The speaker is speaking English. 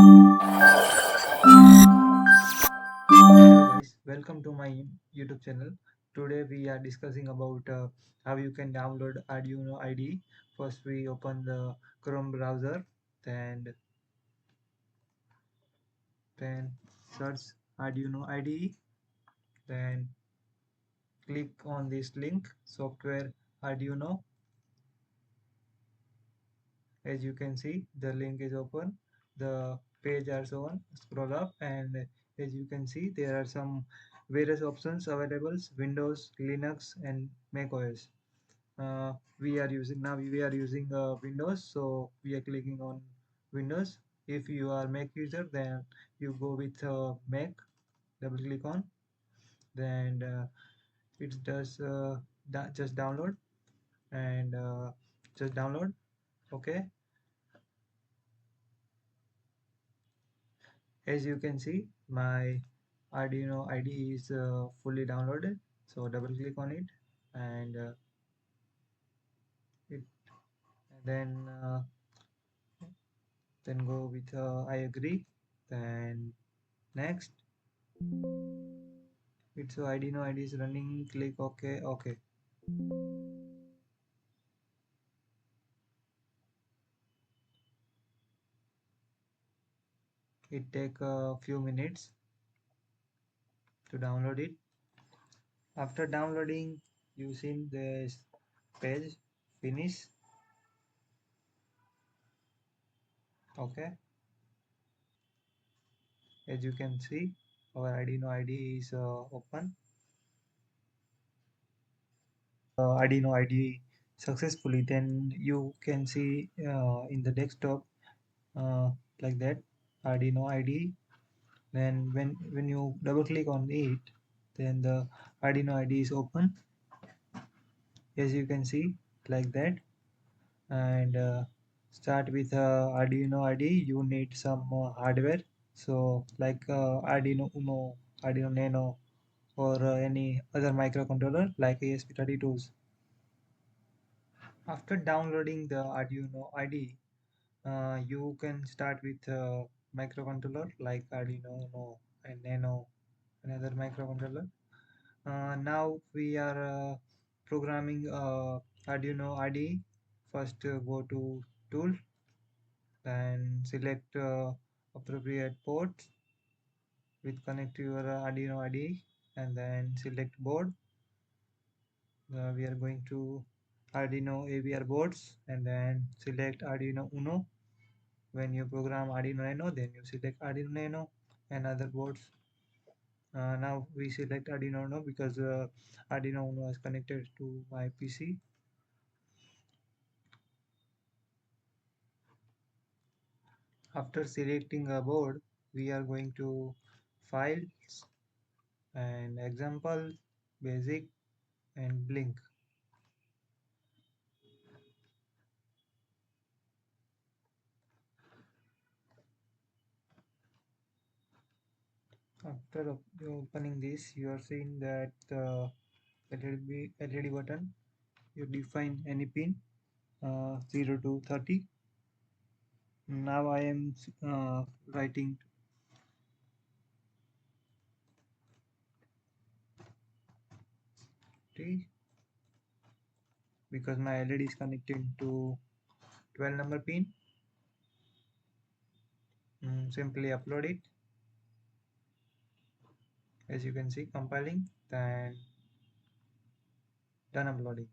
Hello guys, welcome to my YouTube channel. Today we are discussing about how you can download Arduino IDE. First we open the Chrome browser, then search Arduino IDE, then click on this link, software Arduino. As you can see, the link is open, the page are shown. Scroll up, and as you can see, there are some various options available: Windows, Linux, and Mac OS. We are using Windows, so we are clicking on Windows. If you are Mac user, then you go with Mac. Double click on, then it does just download, and just download. Okay, as you can see, my Arduino IDE is fully downloaded. So double click on it, and it then go with I agree, then next. It's so Arduino IDE is running. Click OK. OK. It take a few minutes to download it. After downloading, you see this page finish. Okay, as you can see, our Arduino IDE is open. Arduino IDE successfully. Then you can see in the desktop like that Arduino IDE. Then when you double click on it, then the Arduino IDE is open, as you can see, like that. And start with Arduino IDE. You need some hardware, so like Arduino Uno, Arduino Nano, or any other microcontroller like ESP32s. After downloading the Arduino IDE, you can start with microcontroller like Arduino Uno and Nano, another microcontroller. Now we are programming Arduino IDE. First go to tool, then select appropriate port with connect to your Arduino IDE, and then select board. We are going to Arduino AVR boards, and then select Arduino Uno. When you program Arduino Nano, then you select Arduino Nano and other boards. Now we select Arduino Uno because Arduino Uno is connected to my PC. After selecting a board, we are going to files and example, basic, and blink. After opening this, you are seeing that the LED button. You define any pin 0 to 30. Now I am writing T because my LED is connected to 12 number pin. Simply upload it. As you can see, compiling, then done uploading.